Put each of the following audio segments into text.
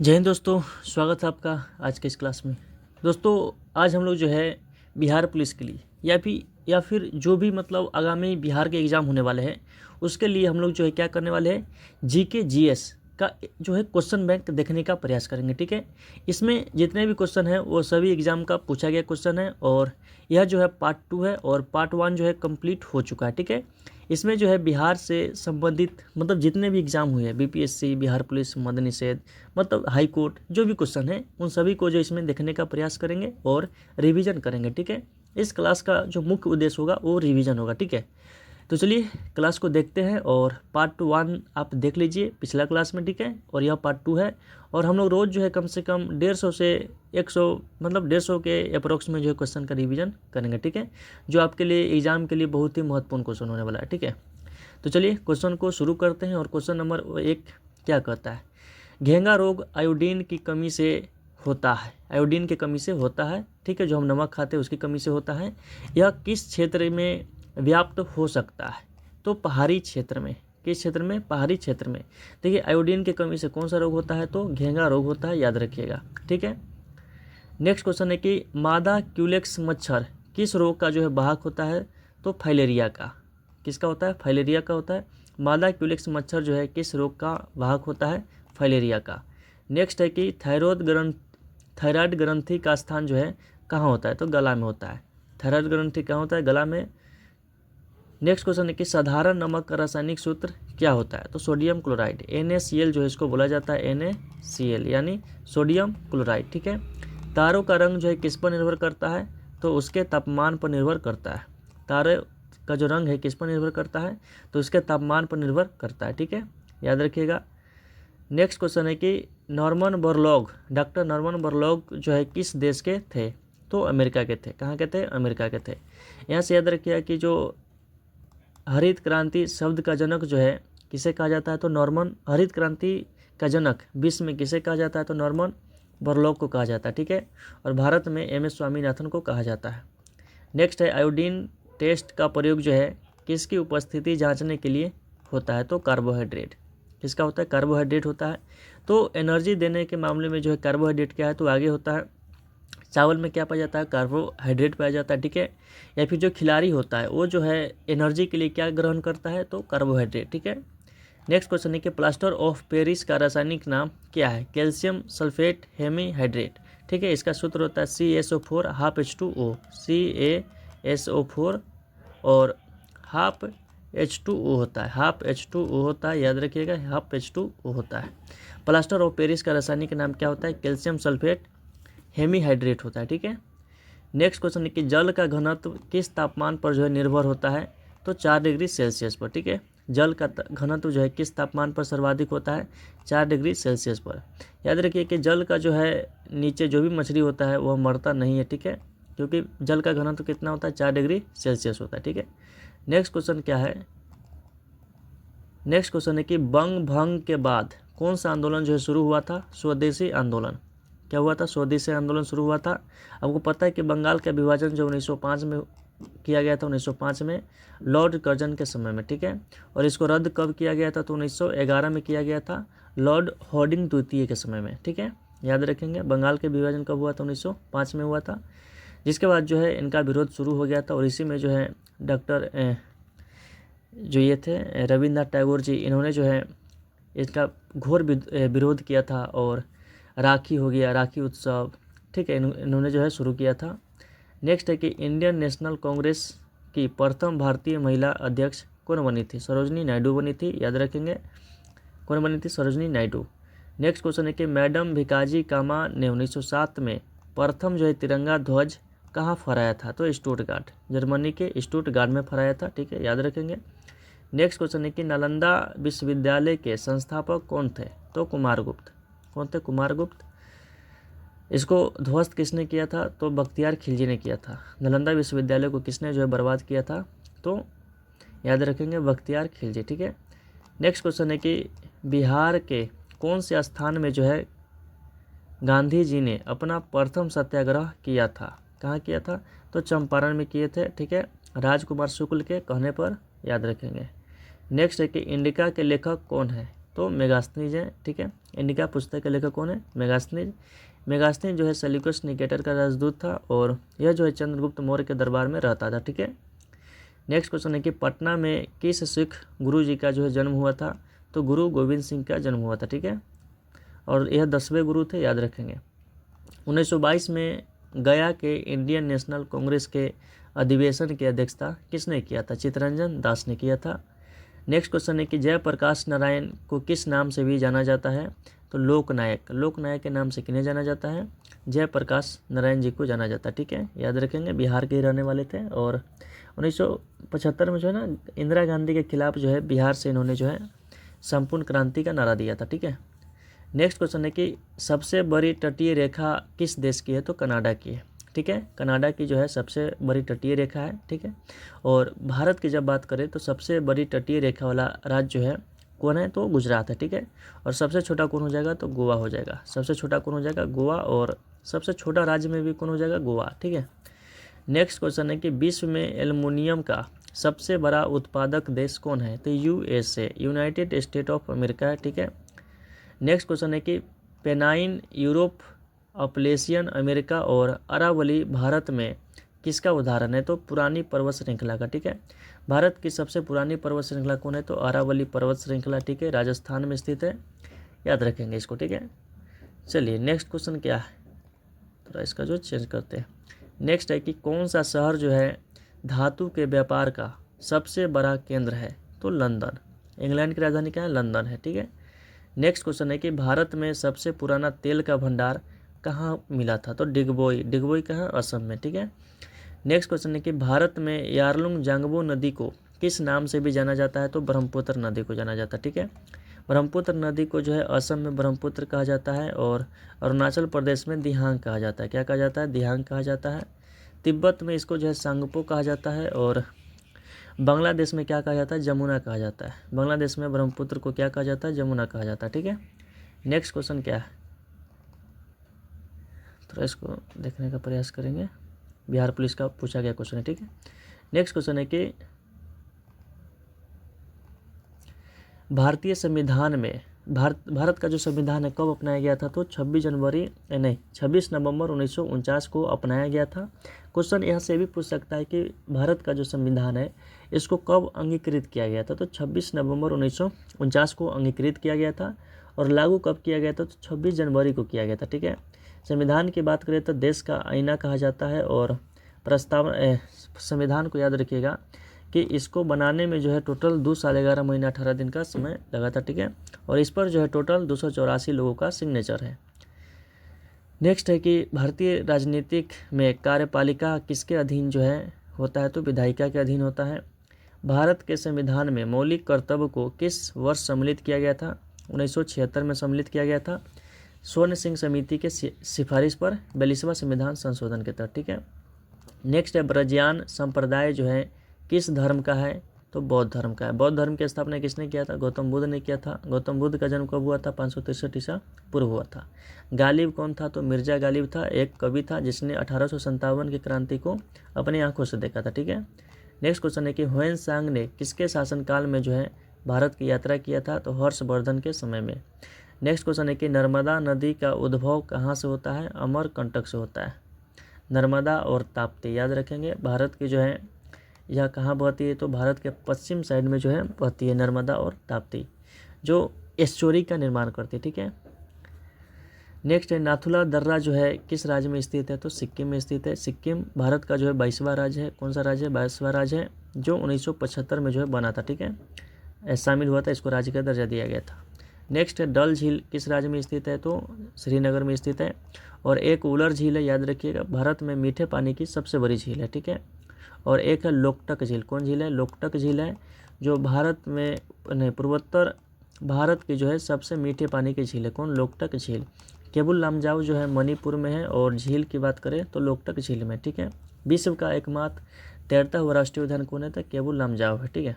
जय हिंद दोस्तों, स्वागत है आपका आज के इस क्लास में। दोस्तों, आज हम लोग जो है बिहार पुलिस के लिए या फिर जो भी मतलब आगामी बिहार के एग्ज़ाम होने वाले हैं उसके लिए हम लोग जो है क्या करने वाले हैं, जीके जीएस का जो है क्वेश्चन बैंक देखने का प्रयास करेंगे। ठीक है, इसमें जितने भी क्वेश्चन हैं वो सभी एग्ज़ाम का पूछा गया क्वेश्चन है और यह जो है पार्ट 2 है और पार्ट 1 जो है कंप्लीट हो चुका है। ठीक है, इसमें जो है बिहार से संबंधित मतलब जितने भी एग्ज़ाम हुए हैं, बीपीएससी, बिहार पुलिस, मद्य निषेध, मतलब हाई कोर्ट, जो भी क्वेश्चन है उन सभी को जो इसमें देखने का प्रयास करेंगे और रिवीजन करेंगे। ठीक है, इस क्लास का जो मुख्य उद्देश्य होगा वो रिवीजन होगा। ठीक है, तो चलिए क्लास को देखते हैं और पार्ट 1 आप देख लीजिए पिछला क्लास में। ठीक है, और यह पार्ट 2 है और हम लोग रोज़ जो है कम से कम 150 से 100 मतलब 150 के अप्रोक्स में जो है क्वेश्चन का रिवीजन करेंगे। ठीक है, जो आपके लिए एग्ज़ाम के लिए बहुत ही महत्वपूर्ण क्वेश्चन होने वाला है। ठीक है, तो चलिए क्वेश्चन को शुरू करते हैं और क्वेश्चन नंबर 1 क्या कहता है, घेंगा रोग आयोडीन की कमी से होता है। आयोडीन की कमी से होता है। ठीक है, जो हम नमक खाते हैं उसकी कमी से होता है। यह किस क्षेत्र में व्याप्त हो सकता है? तो पहाड़ी क्षेत्र में। किस क्षेत्र में? पहाड़ी क्षेत्र में। देखिए, आयोडीन की कमी से कौन सा रोग होता है? तो घेंगा रोग होता है, याद रखिएगा। ठीक है, नेक्स्ट क्वेश्चन है कि मादा क्यूलेक्स मच्छर किस रोग का जो है वाहक होता है? तो फाइलेरिया का। किसका होता है? फाइलेरिया का होता है। मादा क्यूलेक्स मच्छर जो है किस रोग का वाहक होता है? फाइलेरिया का। नेक्स्ट है कि थायराइड ग्रंथि का स्थान जो है कहाँ होता है? तो गला में होता है। थायराइड ग्रंथि कहाँ होता है? गला में। नेक्स्ट क्वेश्चन है कि साधारण नमक का रासायनिक सूत्र क्या होता है? तो सोडियम क्लोराइड, NaCl जो है इसको बोला जाता है NaCl यानी सोडियम क्लोराइड। ठीक है, तारों का रंग जो है किस पर निर्भर करता है? तो उसके तापमान पर निर्भर करता है। तारे का जो रंग है किस पर निर्भर करता है? तो उसके तापमान पर निर्भर करता है। ठीक है, याद रखिएगा। नेक्स्ट क्वेश्चन है कि डॉक्टर नॉर्मन बोरलॉग जो है किस देश के थे? तो अमेरिका के थे। कहाँ के थे? अमेरिका के थे। यहाँ से याद रखिएगा कि जो हरित क्रांति शब्द का जनक जो है किसे कहा जाता है? तो नॉर्मन। हरित क्रांति का जनक विश्व में किसे कहा जाता है? तो नॉर्मन बोरलॉग को कहा जाता है। ठीक है, और भारत में MS स्वामीनाथन को कहा जाता है। नेक्स्ट है आयोडीन टेस्ट का प्रयोग जो है किसकी उपस्थिति जांचने के लिए होता है? तो कार्बोहाइड्रेट। किसका होता है? कार्बोहाइड्रेट होता है। तो एनर्जी देने के मामले में जो है कार्बोहाइड्रेट क्या है? तो आगे होता है। चावल में क्या पाया जाता है? कार्बोहाइड्रेट पाया जाता है। ठीक है, या फिर जो खिलाड़ी होता है वो जो है एनर्जी के लिए क्या ग्रहण करता है? तो कार्बोहाइड्रेट। ठीक है, नेक्स्ट क्वेश्चन है कि प्लास्टर ऑफ पेरिस का रासायनिक नाम क्या है? Calcium sulphate hemihydrate. ठीक है, इसका सूत्र होता है CaSO4 हाफ H2O। CaSO4 और हाफ H2O होता है। हाफ H2O होता है, याद रखिएगा, हाफ H2O होता है। प्लास्टर ऑफ पेरिस का रासायनिक नाम क्या होता है? कैल्शियम सल्फेट हेमीहाइड्रेट होता है। ठीक है, नेक्स्ट क्वेश्चन है कि जल का घनत्व किस तापमान पर जो है निर्भर होता है? तो 4 डिग्री सेल्सियस पर। ठीक है, जल का घनत्व जो है किस तापमान पर सर्वाधिक होता है? 4 डिग्री सेल्सियस पर। याद रखिए कि जल का जो है नीचे जो भी मछली होता है वह मरता नहीं है। ठीक है, क्योंकि जल का घनत्व कितना होता है? 4 डिग्री सेल्सियस होता है। ठीक है, नेक्स्ट क्वेश्चन क्या है? नेक्स्ट क्वेश्चन है कि बंग भंग के बाद कौन सा आंदोलन जो है शुरू हुआ था? स्वदेशी आंदोलन। क्या हुआ था? स्वदेशी आंदोलन शुरू हुआ था। आपको पता है कि बंगाल का विभाजन जो 1905 में किया गया था, 1905 में लॉर्ड कर्जन के समय में। ठीक है, और इसको रद्द कब किया गया था? तो 1911 में किया गया था, लॉर्ड हॉर्डिंग द्वितीय के समय में। ठीक है, याद रखेंगे। बंगाल के विभाजन कब हुआ था? 1905 में हुआ था, जिसके बाद जो है इनका विरोध शुरू हो गया था और इसी में जो है डॉक्टर जो ये थे रविन्द्रनाथ टैगोर जी, इन्होंने जो है इसका घोर विरोध किया था और राखी हो गया, राखी उत्सव। ठीक है, इन्होंने जो है शुरू किया था। नेक्स्ट है कि इंडियन नेशनल कांग्रेस की प्रथम भारतीय महिला अध्यक्ष कौन बनी थी? सरोजनी नायडू बनी थी, याद रखेंगे। कौन बनी थी? सरोजनी नायडू। नेक्स्ट क्वेश्चन है कि मैडम भिकाजी कामा ने 1907 में प्रथम जो है तिरंगा ध्वज कहाँ फहराया था? तो स्टुटगार्ट, जर्मनी के स्टुटगार्ट में फहराया था। ठीक है, याद रखेंगे। नेक्स्ट क्वेश्चन है कि नालंदा विश्वविद्यालय के संस्थापक कौन थे? तो कुमारगुप्त। कौन थे? कुमारगुप्त। इसको ध्वस्त किसने किया था? तो बख्तियार खिलजी ने किया था। नालंदा विश्वविद्यालय को किसने जो है बर्बाद किया था? तो याद रखेंगे, बख्तियार खिलजी। ठीक है, नेक्स्ट क्वेश्चन है कि बिहार के कौन से स्थान में जो है गांधी जी ने अपना प्रथम सत्याग्रह किया था? कहाँ किया था? तो चंपारण में किए थे। ठीक है, राजकुमार शुक्ल के कहने पर, याद रखेंगे। नेक्स्ट है कि इंडिका के लेखक कौन है? तो मेगास्थनीज है, ठीक है। इंडिका पुस्तक के लेखक कौन है? मेगास्थनीज। मेगास्थनीज जो है सेल्यूकस निकेटर का राजदूत था और यह जो है चंद्रगुप्त मौर्य के दरबार में रहता था, ठीक है। नेक्स्ट क्वेश्चन है कि पटना में किस सिख गुरु जी का जो है जन्म हुआ था? तो गुरु गोविंद सिंह का जन्म हुआ था, ठीक है। और यह 10वें गुरु थे, याद रखेंगे। 1922 में गया के इंडियन नेशनल कांग्रेस के अधिवेशन की अध्यक्षता किसने किया था? चित्तरंजन दास ने किया था। नेक्स्ट क्वेश्चन है कि जयप्रकाश नारायण को किस नाम से भी जाना जाता है? तो लोकनायक। लोकनायक के नाम से किन्हें जाना जाता है? जयप्रकाश नारायण जी को जाना जाता है, ठीक है, याद रखेंगे। बिहार के ही रहने वाले थे और 1975 में जो है ना इंदिरा गांधी के खिलाफ जो है बिहार से इन्होंने जो है संपूर्ण क्रांति का नारा दिया था, ठीक है। नेक्स्ट क्वेश्चन है कि सबसे बड़ी तटीय रेखा किस देश की है? तो कनाडा की है, ठीक है। कनाडा की जो है सबसे बड़ी तटीय रेखा है, ठीक है। और भारत की जब बात करें तो सबसे बड़ी तटीय रेखा वाला राज्य जो है कौन है? तो गुजरात है, ठीक है। और सबसे छोटा कौन हो जाएगा? तो गोवा हो जाएगा। सबसे छोटा कौन हो जाएगा? गोवा। और सबसे छोटा राज्य में भी कौन हो जाएगा? गोवा, ठीक है। नेक्स्ट क्वेश्चन है कि विश्व में एल्युमिनियम का सबसे बड़ा उत्पादक देश कौन है? तो USA, United state of America है, ठीक है। नेक्स्ट क्वेश्चन है कि पेनाइन यूरोप, अपलेशियन अमेरिका और अरावली भारत में किसका उदाहरण है? तो पुरानी पर्वत श्रृंखला का, ठीक है। भारत की सबसे पुरानी पर्वत श्रृंखला कौन है? तो अरावली पर्वत श्रृंखला, ठीक है, राजस्थान में स्थित है, याद रखेंगे इसको, ठीक है। चलिए नेक्स्ट क्वेश्चन क्या है, थोड़ा इसका जो चेंज करते हैं। नेक्स्ट है कि कौन सा शहर जो है धातु के व्यापार का सबसे बड़ा केंद्र है? तो लंदन। इंग्लैंड की राजधानी क्या है? लंदन है, ठीक है। नेक्स्ट क्वेश्चन है कि भारत में सबसे पुराना तेल का भंडार कहाँ मिला था? तो डिगबोई। डिगबोई कहाँ? असम में, ठीक है। नेक्स्ट क्वेश्चन है कि भारत में यारलुंग जांगबो नदी को किस नाम से भी जाना जाता है? तो ब्रह्मपुत्र नदी को जाना जाता है, ठीक है। ब्रह्मपुत्र नदी को जो है असम में ब्रह्मपुत्र कहा जाता है और अरुणाचल प्रदेश में दिहांग कहा जाता है। क्या कहा जाता है? दिहांग कहा जाता है। तिब्बत में इसको जो है सांगपो कहा जाता है और बांग्लादेश में क्या कहा जाता है? जमुना कहा जाता है। बांग्लादेश में ब्रह्मपुत्र को क्या कहा जाता है? जमुना कहा जाता है, ठीक है। नेक्स्ट क्वेश्चन क्या है, थोड़ा इसको देखने का प्रयास करेंगे। बिहार पुलिस का पूछा गया क्वेश्चन है, ठीक है। नेक्स्ट क्वेश्चन है कि भारतीय संविधान में भारत का जो संविधान है कब अपनाया गया था? तो 26 नवंबर 1949 को अपनाया गया था। क्वेश्चन यहाँ से भी पूछ सकता है कि भारत का जो संविधान है इसको कब अंगीकृत किया गया था? तो 26 नवंबर 1949 को अंगीकृत किया गया था और लागू कब किया गया था? तो 26 जनवरी को किया गया था, ठीक है। संविधान की बात करें तो देश का आईना कहा जाता है और संविधान को याद रखिएगा कि इसको बनाने में जो है टोटल 2 साल 11 महीना 18 दिन का समय लगा था, ठीक है। और इस पर जो है टोटल 284 लोगों का सिग्नेचर है। नेक्स्ट है कि भारतीय राजनीतिक में कार्यपालिका किसके अधीन जो है होता है? तो विधायिका के अधीन होता है। भारत के संविधान में मौलिक कर्तव्य को किस वर्ष सम्मिलित किया गया था? 1976 में सम्मिलित किया गया था स्वर्ण सिंह समिति के सिफारिश पर 42वां संविधान संशोधन के तहत, ठीक है। नेक्स्ट है ब्रजियान संप्रदाय जो है किस धर्म का है? तो बौद्ध धर्म का है। बौद्ध धर्म की स्थापना किसने किया था? गौतम बुद्ध ने किया था। गौतम बुद्ध का जन्म कब हुआ था? 563 ईसा पूर्व हुआ था। गालिब कौन था? तो मिर्जा गालिब था, एक कवि था जिसने 1857 की क्रांति को अपनी आंखों से देखा था, ठीक है। नेक्स्ट क्वेश्चन है कि ह्वेन सांग ने किसके शासनकाल में जो है भारत की यात्रा किया था? तो हर्षवर्धन के समय में। नेक्स्ट क्वेश्चन है कि नर्मदा नदी का उद्भव कहाँ से होता है? अमरकंटक से होता है। नर्मदा और ताप्ती याद रखेंगे। भारत की जो है यह कहाँ बहती है? तो भारत के पश्चिम साइड में जो है बहती है नर्मदा और ताप्ती, जो एस्चुरी का निर्माण करती है, ठीक है। नेक्स्ट है नाथुला दर्रा जो है किस राज्य में स्थित है? तो सिक्किम में स्थित है। सिक्किम भारत का जो है 22वां राज्य है। कौन सा राज्य है? 22वां राज्य है, जो 1975 में जो है बना था, ठीक है, शामिल हुआ था, इसको राज्य का दर्जा दिया गया था। नेक्स्ट है डल झील किस राज्य में स्थित है? तो श्रीनगर में स्थित है। और एक उलर झील है, याद रखिएगा, भारत में मीठे पानी की सबसे बड़ी झील है, ठीक है। और एक है लोकटक झील। कौन झील है? लोकटक झील है, जो भारत में नहीं पूर्वोत्तर भारत की जो है सबसे मीठे पानी की झील है। कौन? लोकटक झील। केबुल लामजाओ जो है मणिपुर में है और झील की बात करें तो लोकटक झील में, ठीक है। विश्व का एकमात्र तैरता हुआ राष्ट्रीय उद्यान कौन है? तो केबुल लामजाओ है, ठीक है।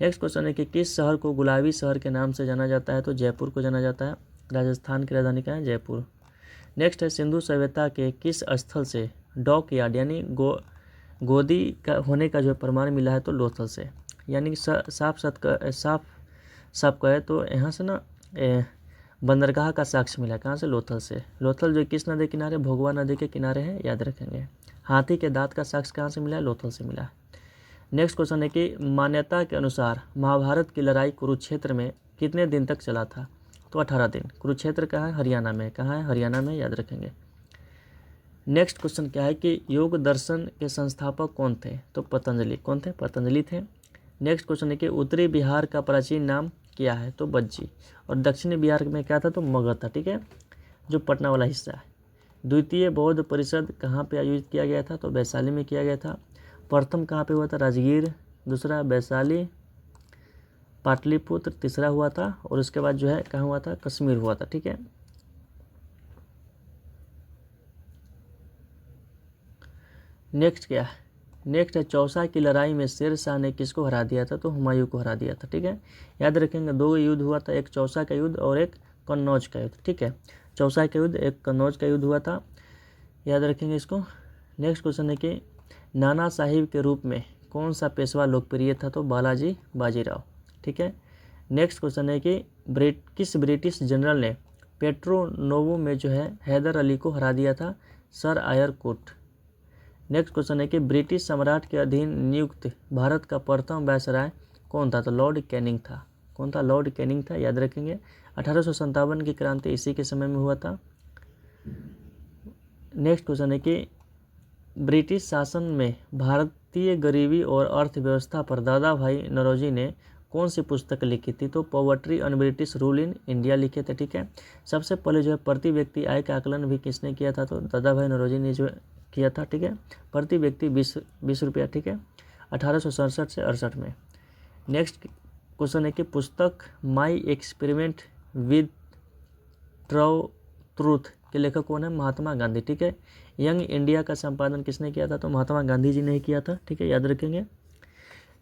नेक्स्ट क्वेश्चन है कि किस शहर को गुलाबी शहर के नाम से जाना जाता है? तो जयपुर को जाना जाता है। राजस्थान की राजधानी क्या है? जयपुर। नेक्स्ट है सिंधु सभ्यता के किस स्थल से डॉक यार्ड यानी गोदी का होने का जो प्रमाण मिला है? तो लोथल से, यानी साफ सबको है। तो यहाँ से ना बंदरगाह का साक्ष्य मिला, कहाँ से? लोथल से। लोथल जो किस नदी किनारे? भोगवा नदी के किनारे है, याद रखेंगे। हाथी के दांत का साक्ष्य कहाँ से मिला है? लोथल से मिला है। नेक्स्ट क्वेश्चन है कि मान्यता के अनुसार महाभारत की लड़ाई कुरुक्षेत्र में कितने दिन तक चला था? तो 18 दिन। कुरुक्षेत्र कहाँ है? हरियाणा में। कहाँ है? हरियाणा में, याद रखेंगे। नेक्स्ट क्वेश्चन क्या है कि योग दर्शन के संस्थापक कौन थे? तो पतंजलि। कौन थे? पतंजलि थे। नेक्स्ट क्वेश्चन है कि उत्तरी बिहार का प्राचीन नाम क्या है? तो बज्जी। और दक्षिणी बिहार में क्या था? तो मगध था, ठीक है, जो पटना वाला हिस्सा है। द्वितीय बौद्ध परिषद कहाँ पे आयोजित किया गया था? तो वैशाली में किया गया था। प्रथम कहाँ पे हुआ था? राजगीर। दूसरा वैशाली, पाटलिपुत्र तीसरा हुआ था। और उसके बाद जो है कहाँ हुआ था? कश्मीर हुआ था, ठीक है। नेक्स्ट क्या है? नेक्स्ट है चौसा की लड़ाई में शेर शाह ने किसको हरा दिया था? तो हुमायूं को हरा दिया था, ठीक है। याद रखेंगे, दो युद्ध हुआ था, एक चौसा का युद्ध और एक कन्नौज का युद्ध, ठीक है। चौसा का युद्ध, एक कन्नौज का युद्ध हुआ था, याद रखेंगे इसको। नेक्स्ट क्वेश्चन है कि नाना साहिब के रूप में कौन सा पेशवा लोकप्रिय था? तो बालाजी बाजीराव, ठीक है। नेक्स्ट क्वेश्चन है कि किस ब्रिटिश जनरल ने पेट्रो नोवो में जो है हैदर अली को हरा दिया था? सर आयर कोट। नेक्स्ट क्वेश्चन है कि ब्रिटिश सम्राट के अधीन नियुक्त भारत का प्रथम वायसराय कौन था? तो लॉर्ड कैनिंग था। कौन था? लॉर्ड कैनिंग था, याद रखेंगे। 1857 की क्रांति इसी के समय में हुआ था। नेक्स्ट क्वेश्चन है कि ब्रिटिश शासन में भारतीय गरीबी और अर्थव्यवस्था पर दादा भाई नौरोजी ने कौन सी पुस्तक लिखी थी? तो poverty on British rule in India लिखे थे, ठीक है। सबसे पहले जो है प्रति व्यक्ति आय का आकलन भी किसने किया था? तो दादा भाई नौरोजी ने जो किया था, ठीक है। प्रति व्यक्ति 20 रुपया, ठीक है, 1867 से 68 में। नेक्स्ट क्वेश्चन है कि पुस्तक माई एक्सपेरिमेंट विद ट्रूथ के लेखक कौन है? महात्मा गांधी, ठीक है। यंग इंडिया का संपादन किसने किया था? तो महात्मा गांधी जी ने ही किया था, ठीक है, याद रखेंगे।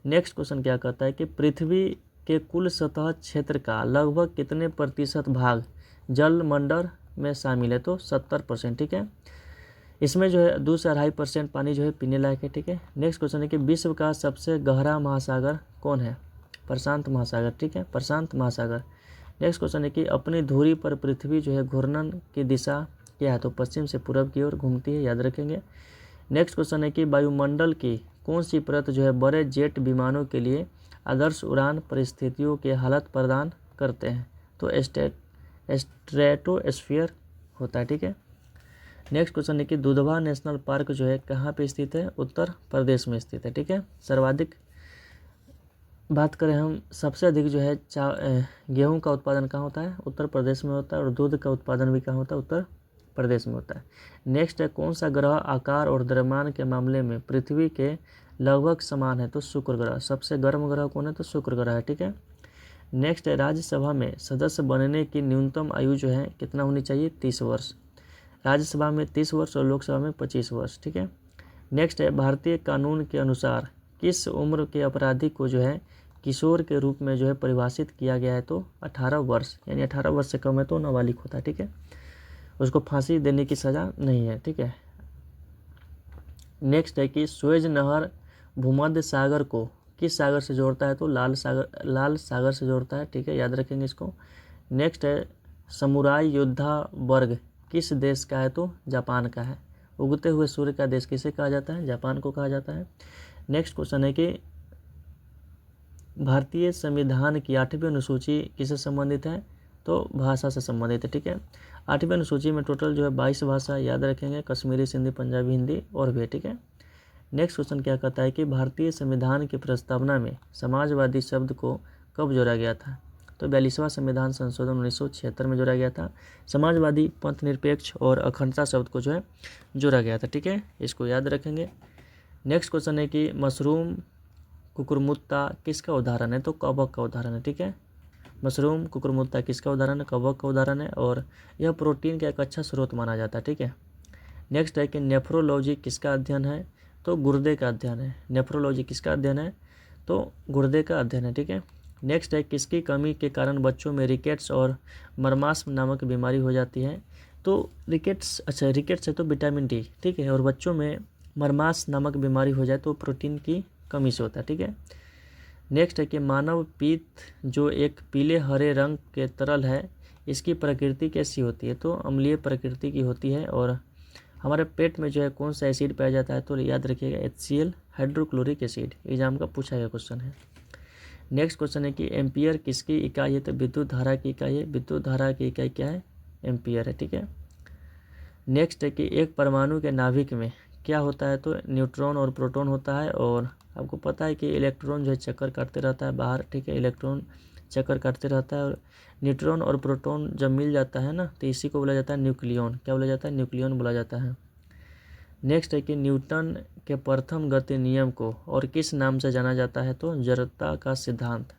नेक्स्ट क्वेश्चन क्या कहता है कि पृथ्वी के कुल सतह क्षेत्र का लगभग कितने प्रतिशत भाग जल मंडल में शामिल है? तो 70%, ठीक है। इसमें जो है 2 से 2.5% पानी जो है पीने लायक है, ठीक है। नेक्स्ट क्वेश्चन है कि विश्व का सबसे गहरा महासागर कौन है? प्रशांत महासागर, ठीक है, प्रशांत महासागर। नेक्स्ट क्वेश्चन है कि अपनी धुरी पर पृथ्वी जो है घूर्णन की दिशा क्या है? तो पश्चिम से पूरब की ओर घूमती है, याद रखेंगे। नेक्स्ट क्वेश्चन है कि वायुमंडल की कौन सी परत जो है बड़े जेट विमानों के लिए आदर्श उड़ान परिस्थितियों के हालत प्रदान करते हैं? तो स्ट्रेटोस्फीयर होता है, ठीक है। नेक्स्ट क्वेश्चन है कि दुधवा नेशनल पार्क जो है कहाँ पे स्थित है? उत्तर प्रदेश में स्थित है, ठीक है। सर्वाधिक बात करें हम, सबसे अधिक जो है गेहूं का उत्पादन कहाँ होता है? उत्तर प्रदेश में होता है। और दूध का उत्पादन भी कहाँ होता है? उत्तर प्रदेश में होता है। नेक्स्ट है कौन सा ग्रह आकार और द्रव्यमान के मामले में पृथ्वी के लगभग समान है? तो शुक्र ग्रह। सबसे गर्म ग्रह कौन है? तो शुक्र ग्रह है, ठीक है। नेक्स्ट है राज्यसभा में सदस्य बनने की न्यूनतम आयु जो है कितना होनी चाहिए? 30 वर्ष। राज्यसभा में 30 वर्ष और लोकसभा में 25 वर्ष, ठीक है। नेक्स्ट है भारतीय कानून के अनुसार किस उम्र के अपराधी को जो है किशोर के रूप में जो है परिभाषित किया गया है? तो 18 वर्ष, यानी 18 वर्ष से कम है तो नाबालिग होता है, ठीक है। उसको फांसी देने की सज़ा नहीं है, ठीक है। नेक्स्ट है कि सुएज नहर भूमध्य सागर को किस सागर से जोड़ता है? तो लाल सागर से जोड़ता है, ठीक है, याद रखेंगे इसको। नेक्स्ट है समुराई योद्धा वर्ग किस देश का है? तो जापान का है। उगते हुए सूर्य का देश किसे कहा जाता है? जापान को कहा जाता है। नेक्स्ट क्वेश्चन है कि भारतीय संविधान की 8वीं अनुसूची किससे संबंधित है? तो भाषा से संबंधित है, ठीक है। 8वीं अनुसूची में टोटल जो है 22 भाषा, याद रखेंगे, कश्मीरी, सिंधी, पंजाबी, हिंदी और भी, ठीक है। नेक्स्ट क्वेश्चन क्या कहता है कि भारतीय संविधान की प्रस्तावना में समाजवादी शब्द को कब जोड़ा गया था? तो 42वां संविधान संशोधन 1976 में जोड़ा गया था। समाजवादी, पंथ निरपेक्ष और अखंडता शब्द को जो है जोड़ा गया था, ठीक है, इसको याद रखेंगे। नेक्स्ट क्वेश्चन है कि मशरूम कुकुरमुत्ता किसका उदाहरण है? तो कवक का उदाहरण है, ठीक है। मशरूम कुकुरमुत्ता किसका उदाहरण है? कवक का उदाहरण है और यह प्रोटीन का एक अच्छा स्रोत माना जाता है, ठीक है। नेक्स्ट है कि नेफ्रोलॉजी किसका अध्ययन है? तो गुर्दे का अध्ययन है। नेफ्रोलॉजी किसका अध्ययन है? तो गुर्दे का अध्ययन है, ठीक है। नेक्स्ट है किसकी कमी के कारण बच्चों में रिकेट्स और मरमास्म नामक बीमारी हो जाती है? तो रिकेट्स है तो विटामिन डी, ठीक है, और बच्चों में मरमास नामक बीमारी हो जाए तो प्रोटीन की कमी से होता है, ठीक है। नेक्स्ट है कि मानव पीत जो एक पीले हरे रंग के तरल है, इसकी प्रकृति कैसी होती है? तो अम्लीय प्रकृति की होती है। और हमारे पेट में जो है कौन सा एसिड पाया जाता है? तो याद रखिएगा HCl हाइड्रोक्लोरिक एसिड। एग्जाम का पूछा गया क्वेश्चन है। नेक्स्ट क्वेश्चन है कि एम्पियर किसकी इकाई है? तो विद्युत धारा की इकाई है। विद्युत धारा की इकाई क्या है? एम्पियर है। ठीक है। नेक्स्ट है कि एक परमाणु के नाभिक में क्या होता है? तो न्यूट्रॉन और प्रोटॉन होता है। और आपको पता है कि इलेक्ट्रॉन जो है चक्कर काटते रहता है बाहर। ठीक है, इलेक्ट्रॉन चक्कर काटते रहता है। और न्यूट्रॉन और प्रोटॉन जब मिल जाता है ना, तो इसी को बोला जाता है न्यूक्लियॉन। क्या बोला जाता है? न्यूक्लियॉन बोला जाता है। नेक्स्ट है कि न्यूटन के प्रथम गति नियम को और किस नाम से जाना जाता है? तो जड़ता का सिद्धांत।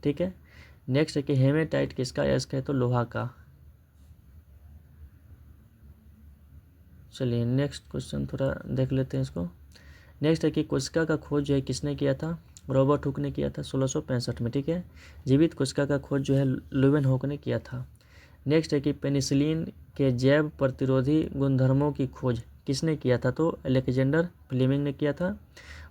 ठीक है। नेक्स्ट है कि हेमेटाइट किसका अयस्क है? तो लोहा का। चलिए नेक्स्ट क्वेश्चन थोड़ा देख लेते हैं इसको। नेक्स्ट है कि कोशिका का खोज जो है किसने किया था? रॉबर्ट हुक ने किया था 1665 में। ठीक है। जीवित कोशिका का खोज जो है लुवेनहोक ने किया था। नेक्स्ट है कि पेनिसिलिन के जैव प्रतिरोधी गुणधर्मों की खोज किसने किया था? तो अलेक्जेंडर फ्लेमिंग ने किया था।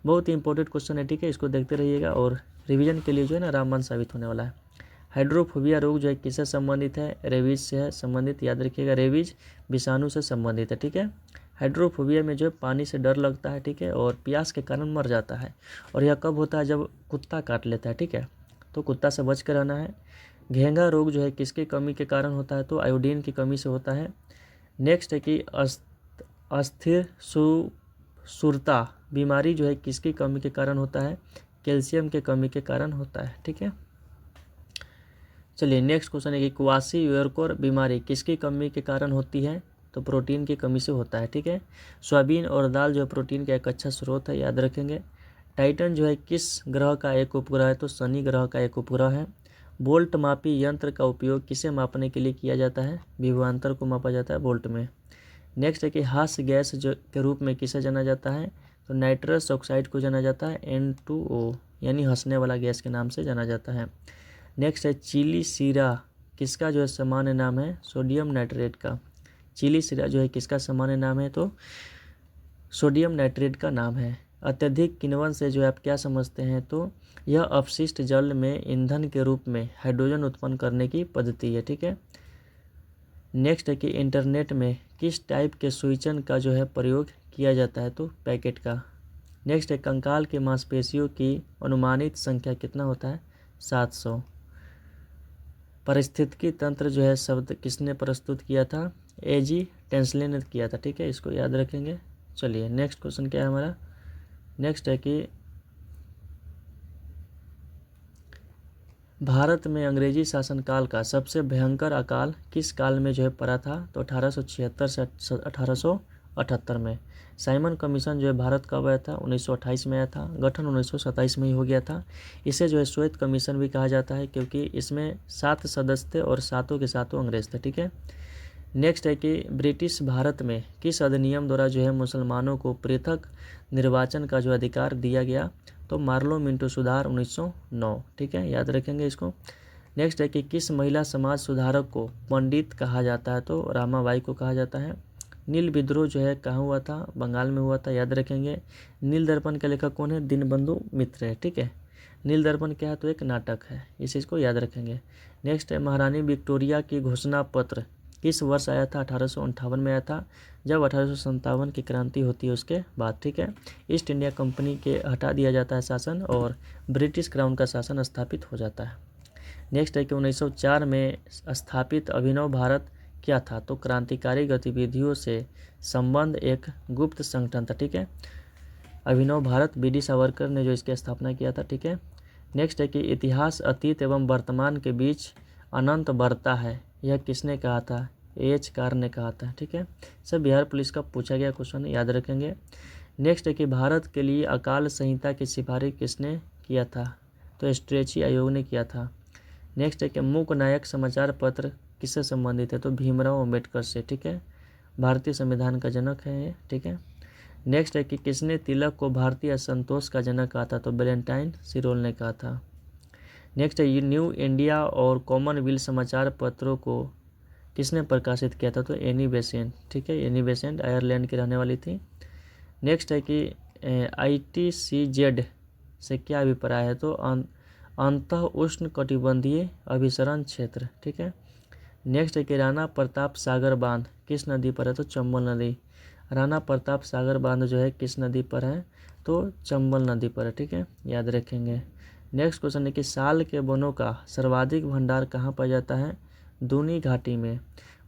बहुत ही इंपॉर्टेंट क्वेश्चन है। ठीक है, इसको देखते रहिएगा और रिवीजन के लिए जो है ना रामबाण साबित होने वाला है। हाइड्रोफोबिया रोग जो है किससे संबंधित है? रेबीज से है संबंधित। याद रखिएगा, रेबीज विषाणु से संबंधित है। ठीक है। हाइड्रोफोबिया में जो है पानी से डर लगता है। ठीक है, और प्यास के कारण मर जाता है। और यह कब होता है? जब कुत्ता काट लेता है। ठीक है, तो कुत्ता से बच कर रहना है। घेंघा रोग जो है किसकी कमी के कारण होता है? तो आयोडीन की कमी से होता है। नेक्स्ट है कि अस्थिर सुरता बीमारी जो है किसकी कमी के कारण होता है? कैल्शियम के कमी के कारण होता है। ठीक है। चलिए नेक्स्ट क्वेश्चन है कि क्वाशी-योरकोर बीमारी किसकी कमी के कारण होती है? तो प्रोटीन की कमी से होता है। ठीक है। सोयाबीन और दाल जो है प्रोटीन का एक अच्छा स्रोत है, याद रखेंगे। टाइटन जो है किस ग्रह का एक उपग्रह है? तो शनि ग्रह का एक उपग्रह है। बोल्ट मापी यंत्र का उपयोग किसे मापने के लिए किया जाता है? विभवांतर को मापा जाता है बोल्ट में। नेक्स्ट है कि हास्य गैस जो के रूप में किसे जाना जाता है? तो नाइट्रस ऑक्साइड को जाना जाता है N2O, यानी हंसने वाला गैस के नाम से जाना जाता है। नेक्स्ट है चिली सीरा किसका जो है सामान्य नाम है? सोडियम नाइट्रेट का। चिली सीरा जो है किसका सामान्य नाम है? तो सोडियम नाइट्रेट का नाम है। अत्यधिक किण्वन से जो है आप क्या समझते हैं? तो यह अपशिष्ट जल में ईंधन के रूप में हाइड्रोजन उत्पन्न करने की पद्धति है। ठीक है। नेक्स्ट है कि इंटरनेट में किस टाइप के सूचन का जो है प्रयोग किया जाता है? तो पैकेट का। नेक्स्ट है कंकाल की मांसपेशियों की अनुमानित संख्या कितना होता है? 700। पारिस्थितिकी तंत्र जो है शब्द किसने प्रस्तुत किया था? A.G. टेंसले ने किया था। ठीक है, इसको याद रखेंगे। चलिए नेक्स्ट क्वेश्चन क्या है हमारा? नेक्स्ट है कि भारत में अंग्रेजी शासनकाल का सबसे भयंकर अकाल किस काल में जो है पड़ा था? तो 1876 से 1878 में। साइमन कमीशन जो है भारत कब आया था? 1928 में आया था। गठन 1927 में ही हो गया था। इसे जो है श्वेत कमीशन भी कहा जाता है क्योंकि इसमें 7 सदस्य थे और सातों के सातों अंग्रेज थे। ठीक है। नेक्स्ट है कि ब्रिटिश भारत में किस अधिनियम द्वारा जो है मुसलमानों को पृथक निर्वाचन का जो अधिकार दिया गया? तो मार्लो मिंटो सुधार 1909। ठीक है, याद रखेंगे इसको। नेक्स्ट है कि किस महिला समाज सुधारक को पंडित कहा जाता है? तो रामाबाई को कहा जाता है। नील विद्रोह जो है कहाँ हुआ था? बंगाल में हुआ था, याद रखेंगे। नील दर्पण के लेखक कौन है? दीनबंधु मित्र है। ठीक है। नील दर्पण क्या है? तो एक नाटक है, इस चीज़ को याद रखेंगे। नेक्स्ट है महारानी विक्टोरिया की घोषणा पत्र किस वर्ष आया था? 1858 में आया था, जब 1857 की क्रांति होती है उसके बाद। ठीक है। ईस्ट इंडिया कंपनी के हटा दिया जाता है शासन और ब्रिटिश क्राउन का शासन स्थापित हो जाता है। नेक्स्ट है कि 1904 में स्थापित अभिनव भारत क्या था? तो क्रांतिकारी गतिविधियों से संबंध एक गुप्त संगठन था। ठीक है। अभिनव भारत B.D. सावरकर ने जो इसकी स्थापना किया था। ठीक है। नेक्स्ट है कि इतिहास अतीत एवं वर्तमान के बीच अनंत बढ़ता है, यह किसने कहा था? H. कार ने कहा था। ठीक है। सब बिहार पुलिस का पूछा गया क्वेश्चन है, याद रखेंगे। नेक्स्ट है कि भारत के लिए अकाल संहिता की सिफारिश किसने किया था? तो स्ट्रेची आयोग ने किया था। नेक्स्ट है कि मूक नायक समाचार पत्र किससे संबंधित है? तो भीमराव अम्बेडकर से। ठीक है। भारतीय संविधान का जनक है ये। ठीक है। नेक्स्ट है कि किसने तिलक को भारतीय असंतोष का जनक कहा था? तो वैलेंटाइन सिरोल ने कहा था। नेक्स्ट है न्यू इंडिया और कॉमनवेल्थ समाचार पत्रों को किसने प्रकाशित किया था? तो एनी बेसेंट। ठीक है, एनी बेसेंट आयरलैंड की रहने वाली थी। नेक्स्ट है कि ITCZ से क्या अभिप्राय है? तो अंतः उष्ण कटिबंधीय अभिसरण क्षेत्र। ठीक है। नेक्स्ट है कि राणा प्रताप सागर बांध किस नदी पर है, तो चंबल नदी। राणा प्रताप सागर बांध जो है किस नदी पर है, तो चंबल नदी पर है। ठीक है, याद रखेंगे। नेक्स्ट क्वेश्चन है कि साल के वनों का सर्वाधिक भंडार कहाँ पाया जाता है, दूनी घाटी में।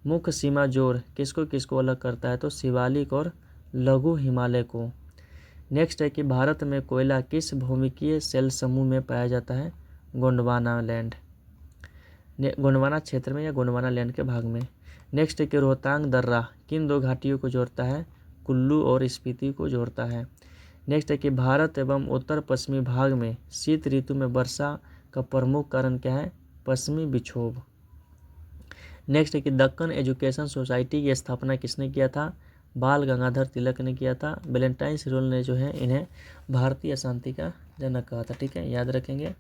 मुख्य सीमा जोड़ किसको किसको अलग करता है, तो शिवालिक और लघु हिमालय को। नेक्स्ट है कि भारत में कोयला किस भौमिकीय सेल समूह में पाया जाता है, गोंडवाना लैंड, गोंडवाना क्षेत्र में या गोंडवाना लैंड के भाग में। नेक्स्ट है कि रोहतांग दर्रा किन दो घाटियों को जोड़ता है, कुल्लू और स्पीति को जोड़ता है। नेक्स्ट है कि भारत एवं उत्तर पश्चिमी भाग में शीत ऋतु में वर्षा का प्रमुख कारण क्या है, पश्चिमी विक्षोभ। नेक्स्ट है कि दक्कन एजुकेशन सोसाइटी की स्थापना किसने किया था, बाल गंगाधर तिलक ने किया था। वैलेंटाइन रोल ने जो है इन्हें भारतीय शांति का जनक कहा था। ठीक है, याद रखेंगे।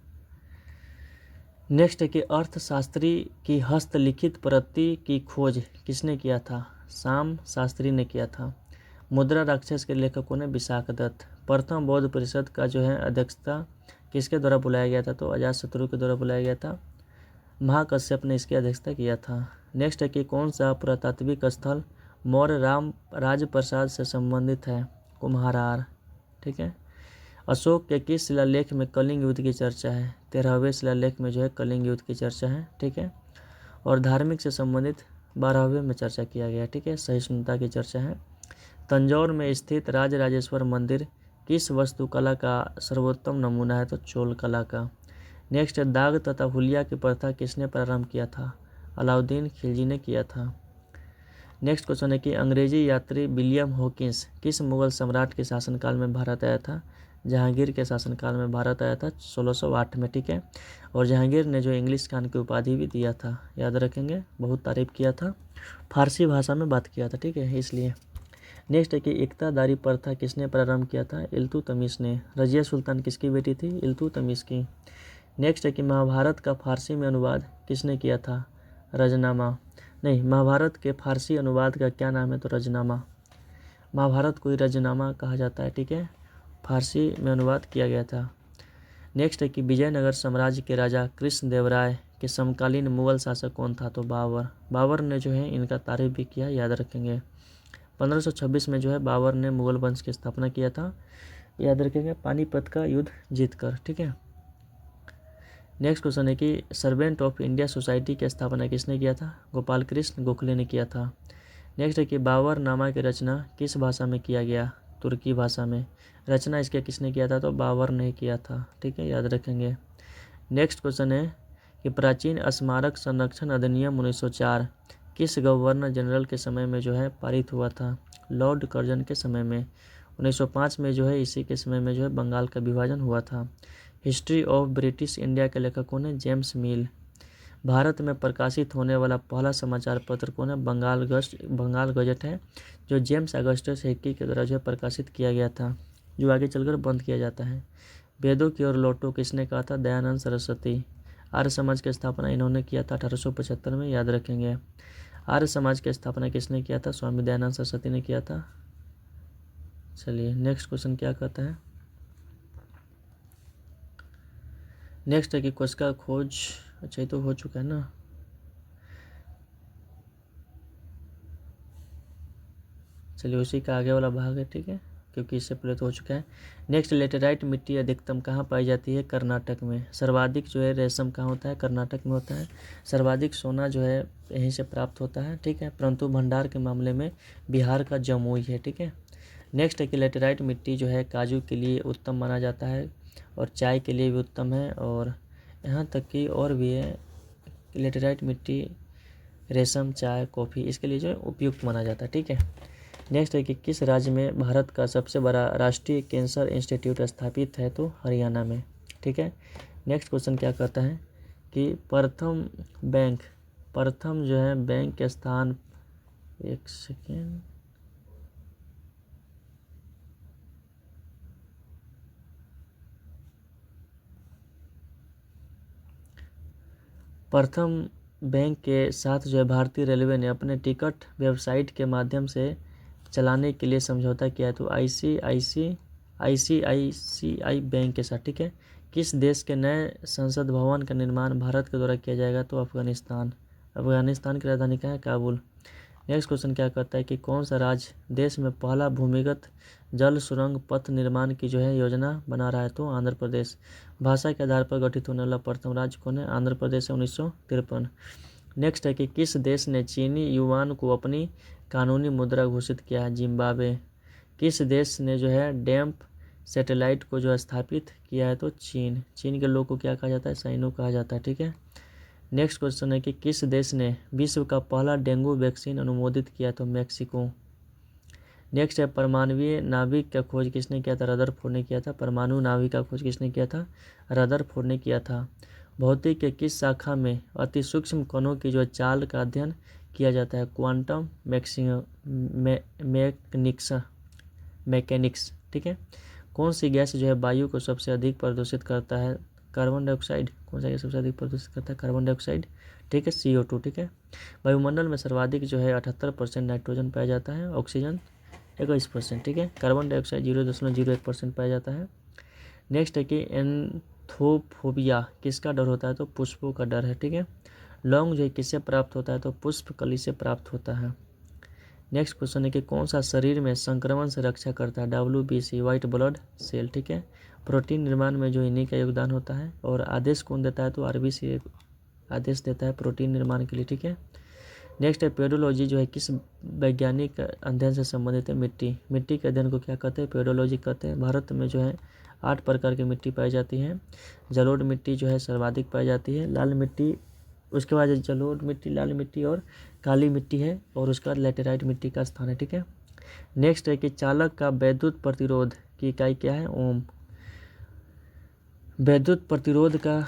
नेक्स्ट है कि अर्थशास्त्री की हस्तलिखित प्रति की खोज किसने किया था, श्याम शास्त्री ने किया था। मुद्रा राक्षस के लेखकों ने विशाख दत्त। प्रथम बौद्ध परिषद का जो है अध्यक्षता किसके द्वारा बुलाया गया था, तो अजातशत्रु के द्वारा बुलाया गया था। महाकश्यप ने इसकी अध्यक्षता किया था। नेक्स्ट है कि कौन सा पुरातात्विक स्थल मौर्य राम राजप्रसाद से संबंधित है, कुम्हारार। ठीक है। अशोक के किस शिलालेख में कलिंग युद्ध की चर्चा है, 13वें शिलालेख में जो है कलिंग युद्ध की चर्चा है। ठीक है। और धार्मिक से संबंधित 12वें में चर्चा किया गया। ठीक है, सहिष्णुता की चर्चा है। तंजौर में स्थित राजराजेश्वर मंदिर किस वास्तुकला का सर्वोत्तम नमूना है, तो चोल कला का। नेक्स्ट दाग तथा हुलिया की प्रथा किसने प्रारंभ किया था, अलाउद्दीन खिलजी ने किया था। नेक्स्ट क्वेश्चन है कि अंग्रेजी यात्री विलियम हॉकिंस किस मुगल सम्राट के शासनकाल में भारत आया था, जहांगीर के शासनकाल में भारत आया था 1608 में। ठीक है। और जहांगीर ने जो इंग्लिश खान की उपाधि भी दिया था, याद रखेंगे, बहुत तारीफ किया था, फारसी भाषा में बात किया था। ठीक है, इसलिए। नेक्स्ट है कि इक्तादारी प्रथा किसने प्रारंभ किया था, इल्तुतमिश ने। रजिया सुल्तान किसकी बेटी थी, इल्तुतमिश की। नेक्स्ट है कि महाभारत का फारसी में अनुवाद किसने किया था, रजनामा। नहीं, महाभारत के फारसी अनुवाद का क्या नाम है, तो रजनामा। महाभारत को ही रजनामा कहा जाता है। ठीक है, फारसी में अनुवाद किया गया था। नेक्स्ट है कि विजयनगर साम्राज्य के राजा कृष्णदेवराय के समकालीन मुगल शासक कौन था, तो बाबर। बाबर ने जो है इनका तारीफ भी किया, याद रखेंगे। 1526 में जो है बाबर ने मुगल वंश की स्थापना किया था, याद रखेंगे, पानीपत का युद्ध जीतकर। ठीक है। नेक्स्ट क्वेश्चन है कि सर्वेंट ऑफ इंडिया सोसाइटी की स्थापना किसने किया था, गोपाल कृष्ण गोखले ने किया था। नेक्स्ट है कि बाबर नामा की रचना किस भाषा में किया गया, तुर्की भाषा में। रचना इसके किसने किया था, तो बाबर ने किया था। ठीक है, याद रखेंगे। नेक्स्ट क्वेश्चन है कि प्राचीन स्मारक संरक्षण अधिनियम 1904 किस गवर्नर जनरल के समय में जो है पारित हुआ था, लॉर्ड कर्जन के समय में। 1905 में जो है इसी के समय में जो है बंगाल का विभाजन हुआ था। हिस्ट्री ऑफ ब्रिटिश इंडिया के लेखकों ने जेम्स मिल। भारत में प्रकाशित होने वाला पहला समाचार पत्र कौन है, बंगाल गजट है, जो जेम्स अगस्टस हिक्की के द्वारा जो है प्रकाशित किया गया था, जो आगे चलकर बंद किया जाता है। वेदों की ओर लौटो किसने कहा था, दयानंद सरस्वती। आर्य समाज की स्थापना इन्होंने किया था 1875 में, याद रखेंगे। आर्य समाज की स्थापना किसने किया था, स्वामी दयानंद सरस्वती ने किया था। चलिए नेक्स्ट क्वेश्चन क्या कहता है। नेक्स्ट है कि कोश का खोज, अच्छा ये तो हो चुका है ना। चलिए उसी का आगे वाला भाग है। ठीक है, क्योंकि इससे पहले तो हो चुका है। नेक्स्ट लेटेराइट मिट्टी अधिकतम कहाँ पाई जाती है, कर्नाटक में। सर्वाधिक जो है रेशम कहाँ होता है, कर्नाटक में होता है। सर्वाधिक सोना जो है यहीं से प्राप्त होता है। ठीक है, परंतु भंडार के मामले में बिहार का जमुई है। ठीक है। नेक्स्ट है कि लेटेराइट मिट्टी जो है काजू के लिए उत्तम माना जाता है और चाय के लिए भी उत्तम है, और यहाँ तक कि और भी है, लेटेराइट मिट्टी रेशम, चाय, कॉफ़ी इसके लिए जो है उपयुक्त माना जाता है। ठीक है। नेक्स्ट है कि किस राज्य में भारत का सबसे बड़ा राष्ट्रीय कैंसर इंस्टीट्यूट स्थापित है, तो हरियाणा में। ठीक है। नेक्स्ट क्वेश्चन क्या कहता है कि प्रथम जो है बैंक के स्थान, एक सेकेंड, प्रथम बैंक के साथ जो है भारतीय रेलवे ने अपने टिकट वेबसाइट के माध्यम से चलाने के लिए समझौता किया, तो आईसीआईसीआई बैंक के साथ। ठीक है, किस देश के नए संसद भवन का निर्माण भारत के द्वारा किया जाएगा? तो अफगानिस्तान। अफगानिस्तान की राजधानी क्या है? काबुल। नेक्स्ट क्वेश्चन क्या कहता है कि कौन सा राज्य देश में पहला भूमिगत जल सुरंग पथ निर्माण की जो है योजना बना रहा है? तो आंध्र प्रदेश। भाषा के आधार पर गठित होने वाला प्रथम राज्य कौन है? आंध्र प्रदेश है 1953। नेक्स्ट है कि किस देश ने चीनी युआन को अपनी कानूनी मुद्रा घोषित किया है? जिम्बाब्वे। किस देश ने जो है डैम्प सैटेलाइट को जो है स्थापित किया है? तो चीन। चीन के लोग को क्या कहा जाता है? साइनो कहा जाता है। ठीक है। नेक्स्ट क्वेश्चन है कि किस देश ने विश्व का पहला डेंगू वैक्सीन अनुमोदित किया? तो मैक्सिको। नेक्स्ट है परमाणुवीय नाभिक का खोज किसने किया था? रदरफोर्ड ने किया था। परमाणु नाभिक का खोज किसने किया था? रदरफोर्ड ने किया था। भौतिक के किस शाखा में अति सूक्ष्म कणों की जो चाल का अध्ययन किया जाता है? Quantum mechanics. ठीक है। कौन सी गैस जो है वायु को सबसे अधिक प्रदूषित करता है? Carbon dioxide. कौन सा गैस सबसे अधिक प्रदूषित करता है? Carbon dioxide. ठीक है। CO2। ठीक है। वायुमंडल में सर्वाधिक जो है 78% नाइट्रोजन पाया जाता है, ऑक्सीजन 21%। ठीक है। कार्बन डाइऑक्साइड 0.01% पाया जाता है। नेक्स्ट है कि एंथ्रोपोबिया किसका डर होता है? तो पुष्पों का डर है। ठीक है। लौंग जो है किससे प्राप्त होता है? तो पुष्प कली से प्राप्त होता है। नेक्स्ट क्वेश्चन है कि कौन सा शरीर में संक्रमण से रक्षा करता है? WBC white blood cell. ठीक है। प्रोटीन निर्माण में जो इन्हीं का योगदान होता है। और आदेश कौन देता है? तो RBC आदेश देता है प्रोटीन निर्माण के लिए। ठीक है। नेक्स्ट है पेडोलॉजी जो है किस वैज्ञानिक अध्ययन से संबंधित है? मिट्टी। मिट्टी के अध्ययन को क्या कहते हैं? पेडोलॉजी कहते हैं। भारत में जो है 8 प्रकार की मिट्टी पाई जाती है। जलोढ़ मिट्टी जो है सर्वाधिक पाई जाती है। लाल मिट्टी, उसके बाद जलोढ़ मिट्टी, लाल मिट्टी और काली मिट्टी है। और उसके बाद लैटेराइट मिट्टी का स्थान है। ठीक है। नेक्स्ट है कि चालक का वैद्युत प्रतिरोध की इकाई क्या है? ओम। वैद्युत प्रतिरोध का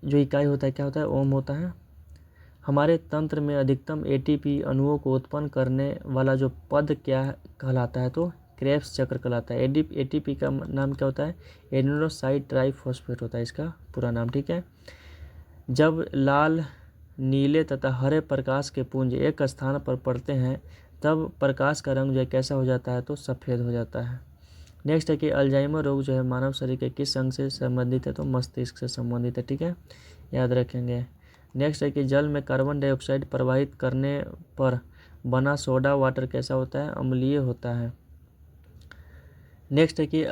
जो इकाई होता है क्या होता है? ओम होता है। हमारे तंत्र में अधिकतम ATP अणुओं को उत्पन्न करने वाला जो पद क्या कहलाता है? तो क्रेब्स चक्र कहलाता है। ATP का नाम क्या होता है? एडेनोसाइन ट्राइफॉस्फेट होता है इसका पूरा नाम। ठीक है। जब लाल, नीले तथा हरे प्रकाश के पुंज एक स्थान पर पड़ते हैं तब प्रकाश का रंग जो है कैसा हो जाता है? तो सफ़ेद हो जाता है। नेक्स्ट है कि अल्जाइमर रोग जो है मानव शरीर के किस अंग से संबंधित है? तो मस्तिष्क से संबंधित है। ठीक है। याद रखेंगे। नेक्स्ट है कि जल में कार्बन डाइऑक्साइड प्रवाहित करने पर बना सोडा वाटर कैसा होता है? अम्लीय होता है। नेक्स्ट है कि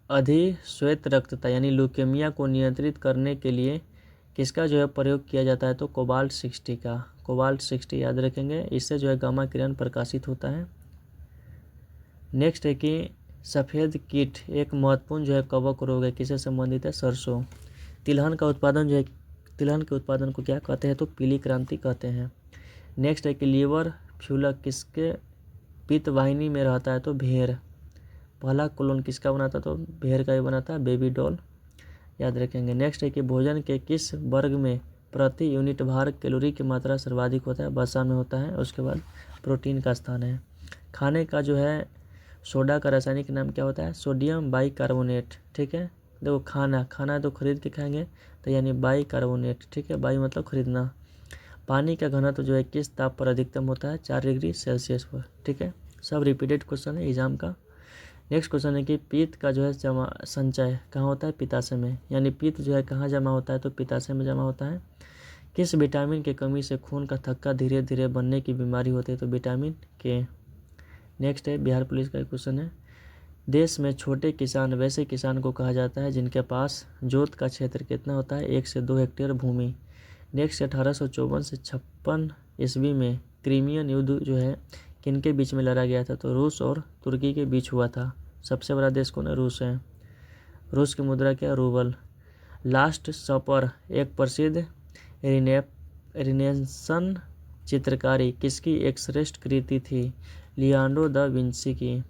अधिश्वेत रक्तता यानी ल्यूकेमिया को नियंत्रित करने के लिए किसका जो है प्रयोग किया जाता है? तो कोबाल्ट 60 का। कोबाल्ट 60 याद रखेंगे। इससे जो है गामा किरण प्रकाशित होता है। नेक्स्ट है कि सफ़ेद कीट एक महत्वपूर्ण जो है कवक रोग है, किससे संबंधित है? सरसों। तिलहन का उत्पादन जो है, तिलहन के उत्पादन को क्या कहते हैं? तो पीली क्रांति कहते हैं। नेक्स्ट है कि लीवर फ्यूलक किसके पित्त वाहिनी में रहता है? तो भेड़। पहला क्लोन किसका बना था? तो भेड़ का ही बना था, बेबी डॉल। याद रखेंगे। नेक्स्ट है कि भोजन के किस वर्ग में प्रति यूनिट भार कैलोरी की मात्रा सर्वाधिक होता है? वसा में होता है। उसके बाद प्रोटीन का स्थान है। खाने का जो है सोडा का रासायनिक नाम क्या होता है? Sodium bicarbonate. ठीक है। देखो खाना है तो खरीद के खाएंगे तो यानी बाइकार्बोनेट। ठीक है। बाई मतलब खरीदना। पानी का घनत्व जो है किस ताप पर अधिकतम होता है? 4 डिग्री सेल्सियस पर। ठीक है। सब रिपीटेड क्वेश्चन है एग्जाम का। नेक्स्ट क्वेश्चन है कि पित्त का जो है संचय कहाँ होता है? पित्ताशय में। यानी पित्त जो है कहाँ जमा होता है? तो पित्ताशय में जमा होता है। किस विटामिन की कमी से खून का थक्का धीरे धीरे बनने की बीमारी होती है? तो विटामिन K। नेक्स्ट है बिहार पुलिस का क्वेश्चन है, देश में छोटे किसान वैसे किसान को कहा जाता है जिनके पास जोत का क्षेत्र कितना होता है? 1 से 2 हेक्टेयर भूमि। नेक्स्ट 1854 से 56 ईस्वी में क्रीमियन युद्ध जो है किनके बीच में लड़ा गया था? तो रूस और तुर्की के बीच हुआ था। सबसे बड़ा देश कौन है? रूस है। रूस की मुद्रा क्या? रूबल। लास्ट सपर एक प्रसिद्ध रिनेसां चित्रकारी किसकी एक श्रेष्ठ कृति थी? लियोनार्डो दा विंची की।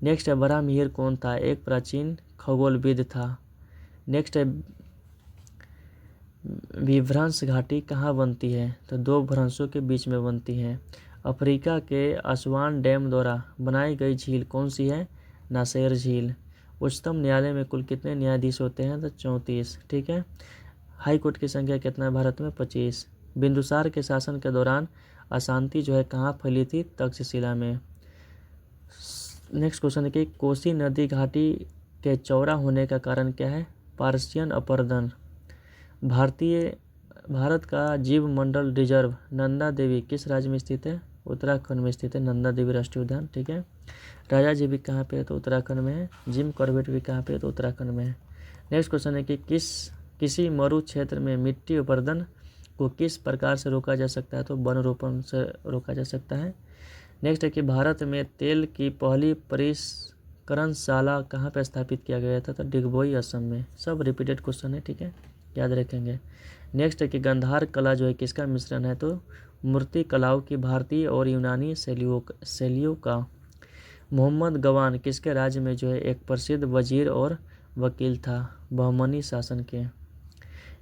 नेक्स्ट है बराहमिहिर कौन था? एक प्राचीन खगोलविद था। नेक्स्ट है विभ्रंश घाटी कहाँ बनती है? तो 2 भ्रंशों के बीच में बनती है। अफ्रीका के असवान डैम द्वारा बनाई गई झील कौन सी है? नासेर झील। उच्चतम न्यायालय में कुल कितने न्यायाधीश होते हैं? तो 34। ठीक है। हाई कोर्ट की संख्या कितना है भारत में? 25। बिंदुसार के शासन के दौरान अशांति जो है कहाँ फैली थी? तक्षशिला में। नेक्स्ट क्वेश्चन है कि कोसी नदी घाटी के चौड़ा होने का कारण क्या है? पर्शियन अपरदन। भारत का जीव मंडल रिजर्व नंदा देवी किस राज्य में स्थित है? उत्तराखंड में स्थित है नंदा देवी राष्ट्रीय उद्यान। ठीक है। राजा जी भी कहाँ पे है? तो उत्तराखंड में है। जिम कॉर्बेट भी कहाँ पे है? तो उत्तराखंड में है। नेक्स्ट क्वेश्चन है कि किसी मरु क्षेत्र में मिट्टी अपरदन को किस प्रकार से रोका जा सकता है? तो वन रोपण से रोका जा सकता है। नेक्स्ट है कि भारत में तेल की पहली परिष्करणशाला कहाँ पर स्थापित किया गया था? तो डिगबोई असम में। सब रिपीटेड क्वेश्चन है, ठीक है, याद रखेंगे। नेक्स्ट है कि गंधार कला जो है किसका मिश्रण है? तो मूर्ति कलाओं की भारतीय और यूनानी शैलियों का। मोहम्मद गवान किसके राज्य में जो है एक प्रसिद्ध वजीर और वकील था? बहमनी शासन के।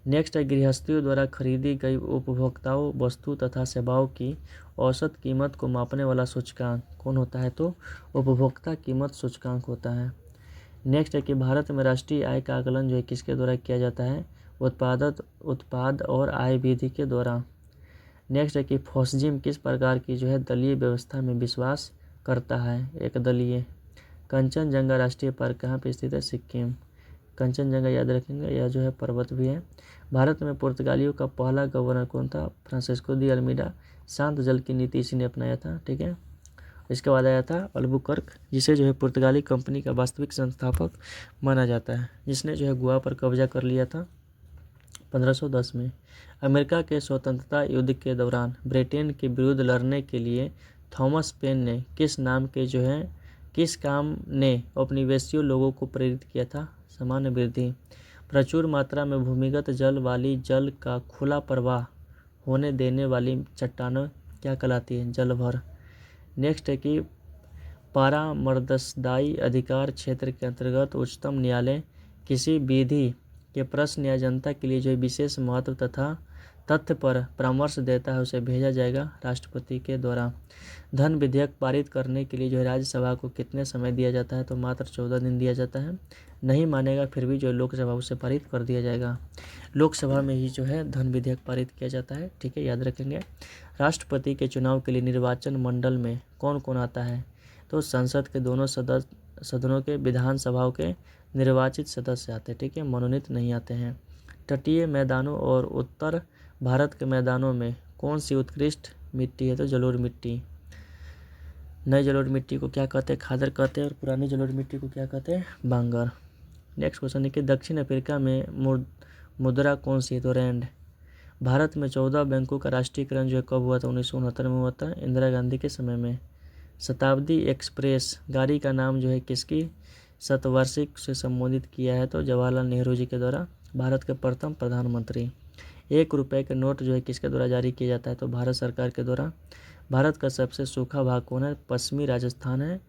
नेक्स्ट है गृहस्थियों द्वारा खरीदी गई उपभोक्ताओं वस्तु तथा सेवाओं की औसत कीमत को मापने वाला सूचकांक कौन होता है? तो उपभोक्ता कीमत सूचकांक होता है। नेक्स्ट है कि भारत में राष्ट्रीय आय का आकलन जो है किसके द्वारा किया जाता है? उत्पाद और आय वृद्धि के द्वारा। नेक्स्ट है कि फोस्जिम किस प्रकार की जो है दलीय व्यवस्था में विश्वास करता है? एक दलीय। कंचनजंगा राष्ट्रीय पार्क कहाँ पे स्थित है? सिक्किम। कंचनजंगा याद रखेंगे, यह जो है पर्वत भी है। भारत में पुर्तगालियों का पहला गवर्नर कौन था? Francisco de Almeida. शांत जल की नीति इसी ने अपनाया था, ठीक है। इसके बाद आया था अल्बुकर्क, जिसे जो है पुर्तगाली कंपनी का वास्तविक संस्थापक माना जाता है, जिसने जो है गोवा पर कब्जा कर लिया था 1510 में। अमेरिका के स्वतंत्रता युद्ध के दौरान ब्रिटेन के विरुद्ध लड़ने के लिए थॉमस पेन ने किस काम ने औपनिवेशियों लोगों को प्रेरित किया था? सामान्य वृद्धि। प्रचुर मात्रा में भूमिगत जल वाली जल का खुला प्रवाह होने देने वाली चट्टानें क्या कहलाती है? जलभर। नेक्स्ट है कि परामर्शदायी अधिकार क्षेत्र के अंतर्गत उच्चतम न्यायालय किसी विधि के प्रश्न या जनता के लिए जो विशेष महत्व तथा तथ्य पर परामर्श देता है उसे भेजा जाएगा राष्ट्रपति के द्वारा। धन विधेयक पारित करने के लिए जो है राज्यसभा को कितने समय दिया जाता है? तो मात्र 14 दिन दिया जाता है। नहीं मानेगा फिर भी जो लोकसभा उसे पारित कर दिया जाएगा। लोकसभा में ही जो है धन विधेयक पारित किया जाता है, ठीक है, याद रखेंगे। राष्ट्रपति के चुनाव के लिए निर्वाचन मंडल में कौन कौन आता है? तो संसद के दोनों सदनों के विधानसभाओं के निर्वाचित सदस्य आते हैं, ठीक है, मनोनीत नहीं आते हैं। तटीय मैदानों और उत्तर भारत के मैदानों में कौन सी उत्कृष्ट मिट्टी है? तो जलोढ़ मिट्टी। नई जलोढ़ मिट्टी को क्या कहते हैं? खादर कहते हैं। और पुरानी जलोढ़ मिट्टी को क्या कहते हैं? बांगर। नेक्स्ट क्वेश्चन है कि दक्षिण अफ्रीका में मुद्रा कौन सी है? तो रैंड। भारत में 14 बैंकों का राष्ट्रीयकरण जो है कब हुआ था? 1969 में हुआ था, इंदिरा गांधी के समय में। शताब्दी एक्सप्रेस गाड़ी का नाम जो है किसकी शतवार्षिक से संबोधित किया है? तो जवाहरलाल नेहरू जी के द्वारा, भारत के प्रथम प्रधानमंत्री। 1 रुपये के नोट जो है किसके द्वारा जारी किया जाता है? तो भारत सरकार के द्वारा। भारत का सबसे सूखा भाग कौन है? पश्चिमी राजस्थान है।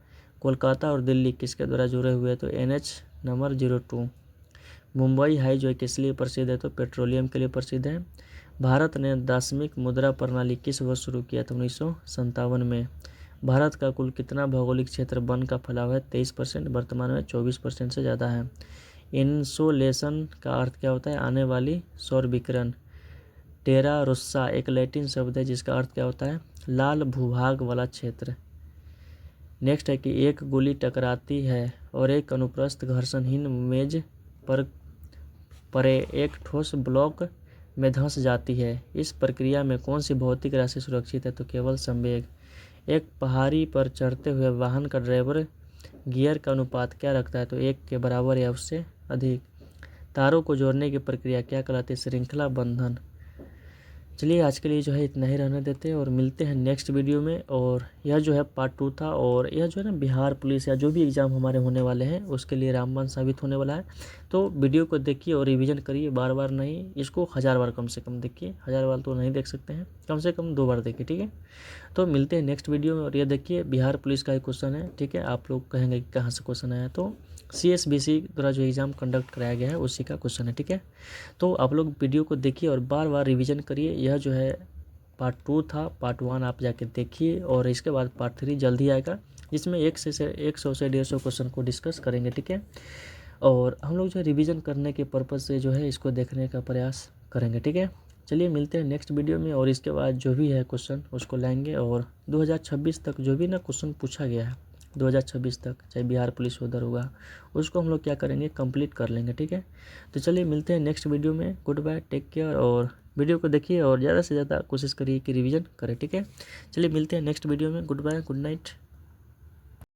कोलकाता और दिल्ली किसके द्वारा जुड़े हुए हैं? तो NH नंबर 02। मुंबई हाई जो है किस लिए प्रसिद्ध है? तो पेट्रोलियम के लिए प्रसिद्ध है। भारत ने दशमिक मुद्रा प्रणाली किस वर्ष शुरू किया था? 1957 में। भारत का कुल कितना भौगोलिक क्षेत्र वन का फैलाव है? 23%, वर्तमान में 24% से ज़्यादा है। इंसोलेशन का अर्थ क्या होता है? आने वाली सौर विकिरण। टेरा रोस्सा एक लैटिन शब्द है जिसका अर्थ क्या होता है? लाल भूभाग वाला क्षेत्र। नेक्स्ट है कि एक गोली टकराती है और एक अनुप्रस्थ घर्षणहीन मेज पर परे एक ठोस ब्लॉक में धंस जाती है। इस प्रक्रिया में कौन सी भौतिक राशि सुरक्षित है? तो केवल संवेग। एक पहाड़ी पर चढ़ते हुए वाहन का ड्राइवर गियर का अनुपात क्या रखता है? तो 1 के बराबर या उससे अधिक। तारों को जोड़ने की प्रक्रिया क्या कहलाती है? श्रृंखला बंधन। चलिए आज के लिए जो है इतना ही रहने देते हैं और मिलते हैं नेक्स्ट वीडियो में। और यह जो है पार्ट 2 था, और यह जो है ना बिहार पुलिस या जो भी एग्ज़ाम हमारे होने वाले हैं उसके लिए रामबाण साबित होने वाला है। तो वीडियो को देखिए और रिवीजन करिए, बार बार नहीं, इसको 1000 बार कम से कम देखिए। 1000 बार तो नहीं देख सकते हैं, कम से कम 2 बार देखिए, ठीक है। तो मिलते हैं नेक्स्ट वीडियो में। और ये देखिए बिहार पुलिस का एक क्वेश्चन है, ठीक है। आप लोग कहेंगे कि कहाँ से क्वेश्चन आया, तो CSBC द्वारा जो एग्ज़ाम कंडक्ट कराया गया है उसी का क्वेश्चन है, ठीक है। तो आप लोग वीडियो को देखिए और बार बार रिवीजन करिए। यह जो है पार्ट 2 था, पार्ट 1 आप जाके देखिए और इसके बाद पार्ट 3 जल्द ही आएगा, जिसमें 100 से 150 क्वेश्चन को डिस्कस करेंगे, ठीक है। और हम लोग जो है रिवीजन करने के पर्पज़ से जो है इसको देखने का प्रयास करेंगे, ठीक है। चलिए मिलते हैं नेक्स्ट वीडियो में। और इसके बाद जो भी है क्वेश्चन उसको लाएंगे और 2026 तक जो भी ना क्वेश्चन पूछा गया है 2026 तक, चाहे बिहार पुलिस उधर होगा, उसको हम लोग क्या करेंगे, कंप्लीट कर लेंगे। ठीक है, तो चलिए मिलते हैं नेक्स्ट वीडियो में। गुड बाय, टेक केयर, और वीडियो को देखिए और ज़्यादा से ज़्यादा कोशिश करिए कि रिवीजन करें। ठीक है, चलिए मिलते हैं नेक्स्ट वीडियो में। Good bye, good night.